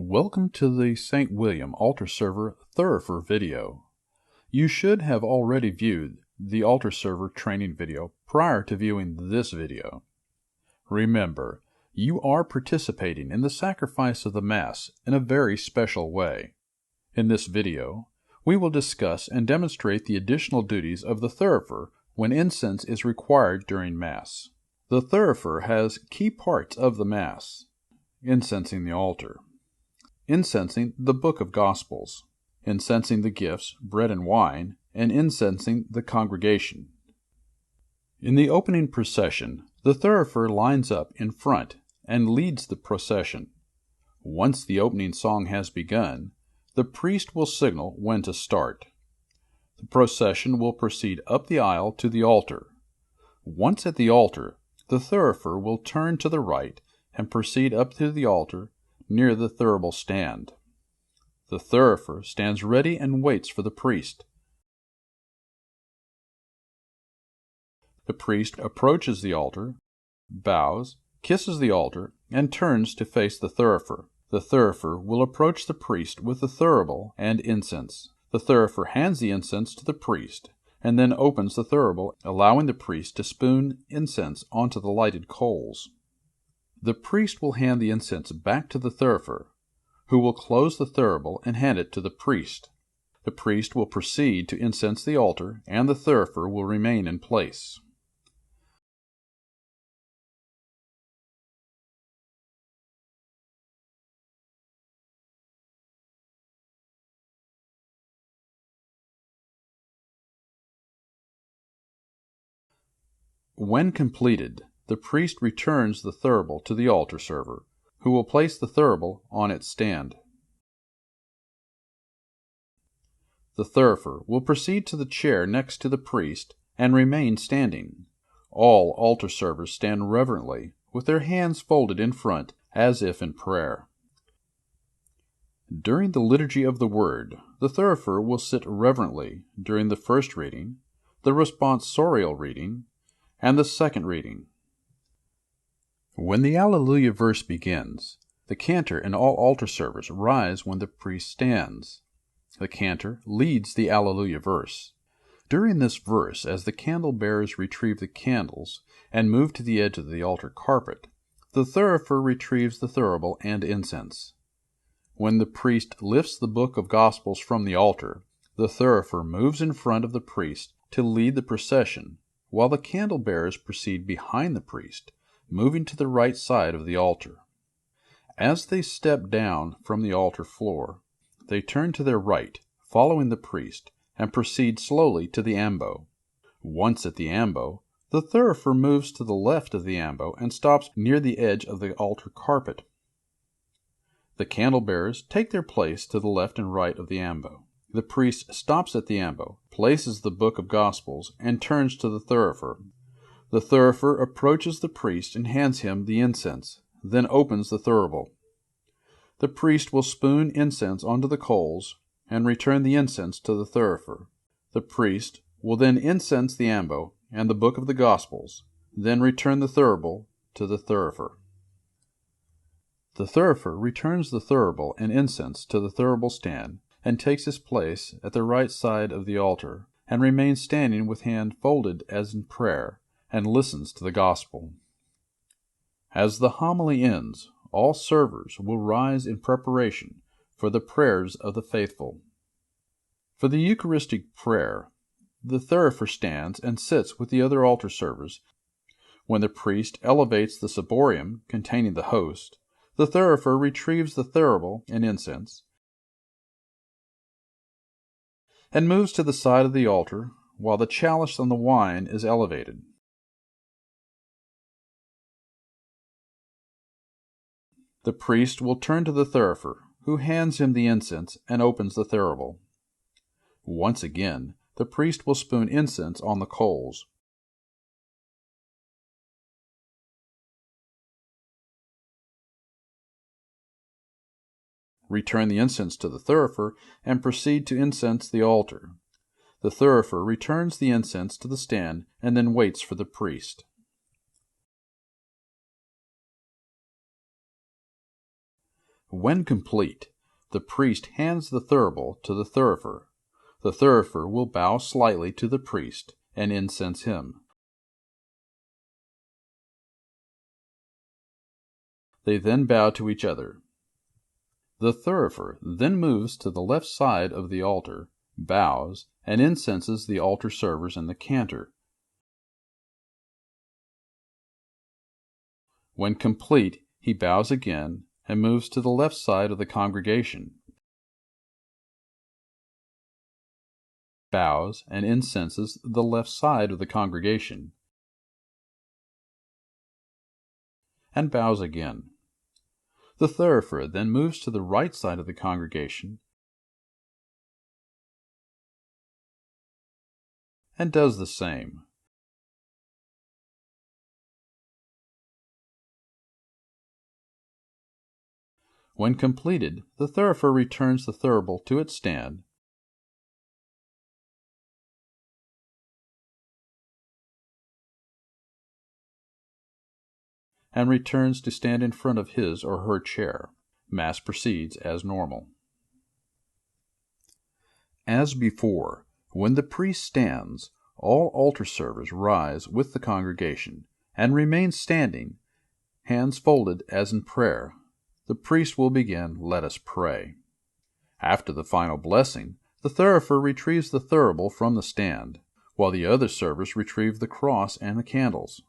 Welcome to the St. William Altar Server Thurifer video. You should have already viewed the Altar Server training video prior to viewing this video. Remember, you are participating in the sacrifice of the Mass in a very special way. In this video, we will discuss and demonstrate the additional duties of the thurifer when incense is required during Mass. The thurifer has key parts of the Mass: incensing the altar, incensing the Book of Gospels, incensing the gifts, bread and wine, and incensing the congregation. In the opening procession, the thurifer lines up in front and leads the procession. Once the opening song has begun, the priest will signal when to start. The procession will proceed up the aisle to the altar. Once at the altar, the thurifer will turn to the right and proceed up to the altar near the thurible stand. The thurifer stands ready and waits for the priest. The priest approaches the altar, bows, kisses the altar, and turns to face the thurifer. The thurifer will approach the priest with the thurible and incense. The thurifer hands the incense to the priest, and then opens the thurible, allowing the priest to spoon incense onto the lighted coals. The priest will hand the incense back to the thurifer, who will close the thurible and hand it to the priest. The priest will proceed to incense the altar, and the thurifer will remain in place. When completed, the priest returns the thurible to the altar server, who will place the thurible on its stand. The thurifer will proceed to the chair next to the priest and remain standing. All altar servers stand reverently, with their hands folded in front, as if in prayer. During the Liturgy of the Word, the thurifer will sit reverently during the first reading, the responsorial reading, and the second reading. When the Alleluia verse begins, the cantor and all altar servers rise when the priest stands. The cantor leads the Alleluia verse. During this verse, as the candle bearers retrieve the candles and move to the edge of the altar carpet, the thurifer retrieves the thurible and incense. When the priest lifts the Book of Gospels from the altar, the thurifer moves in front of the priest to lead the procession, while the candle bearers proceed behind the priest, moving to the right side of the altar. As they step down from the altar floor, they turn to their right, following the priest, and proceed slowly to the ambo. Once at the ambo, the thurifer moves to the left of the ambo and stops near the edge of the altar carpet. The candle bearers take their place to the left and right of the ambo. The priest stops at the ambo, places the Book of Gospels, and turns to the thurifer. The thurifer approaches the priest and hands him the incense, then opens the thurible. The priest will spoon incense onto the coals and return the incense to the thurifer. The priest will then incense the ambo and the Book of the Gospels, then return the thurible to the thurifer. The thurifer returns the thurible and incense to the thurible stand and takes his place at the right side of the altar, and remains standing with hand folded as in prayer, and listens to the gospel. As the homily ends, all servers will rise in preparation for the prayers of the faithful. For the Eucharistic prayer, the thurifer stands and sits with the other altar servers. When the priest elevates the ciborium containing the host, the thurifer retrieves the thurible and incense, and moves to the side of the altar while the chalice and the wine is elevated. The priest will turn to the thurifer, who hands him the incense and opens the thurible. Once again, the priest will spoon incense on the coals. Return the incense to the thurifer, and proceed to incense the altar. The thurifer returns the incense to the stand and then waits for the priest. When complete, the priest hands the thurible to the thurifer. The thurifer will bow slightly to the priest and incense him. They then bow to each other. The thurifer then moves to the left side of the altar, bows, and incenses the altar servers and the cantor. When complete, he bows again and moves to the left side of the congregation, bows and incenses the left side of the congregation, and bows again. The thurifer then moves to the right side of the congregation and does the same. When completed, the thurifer returns the thurible to its stand and returns to stand in front of his or her chair. Mass proceeds as normal. As before, when the priest stands, all altar servers rise with the congregation and remain standing, hands folded as in prayer. The priest will begin, "Let us pray." After the final blessing, the thurifer retrieves the thurible from the stand, while the other servers retrieve the cross and the candles.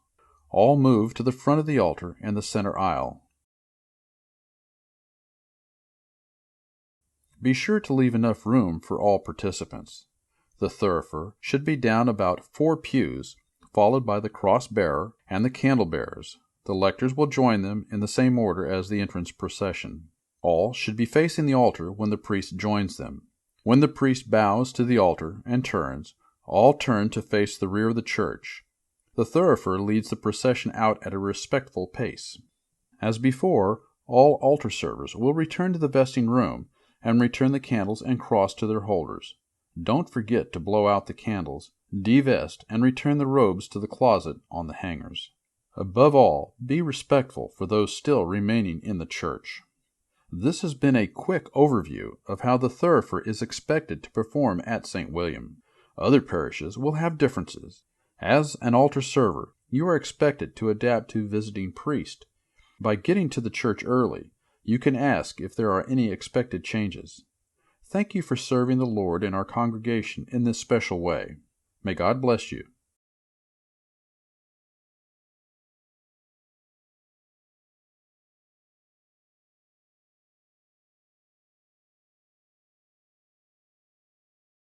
All move to the front of the altar in the center aisle. Be sure to leave enough room for all participants. The thurifer should be down about 4 pews, followed by the cross-bearer and the candle-bearers. The lectors will join them in the same order as the entrance procession. All should be facing the altar when the priest joins them. When the priest bows to the altar and turns, all turn to face the rear of the church. The thurifer leads the procession out at a respectful pace. As before, all altar servers will return to the vesting room and return the candles and cross to their holders. Don't forget to blow out the candles, divest, and return the robes to the closet on the hangers. Above all, be respectful for those still remaining in the church. This has been a quick overview of how the thurifer is expected to perform at St. William. Other parishes will have differences. As an altar server, you are expected to adapt to visiting priest. By getting to the church early, you can ask if there are any expected changes. Thank you for serving the Lord in our congregation in this special way. May God bless you.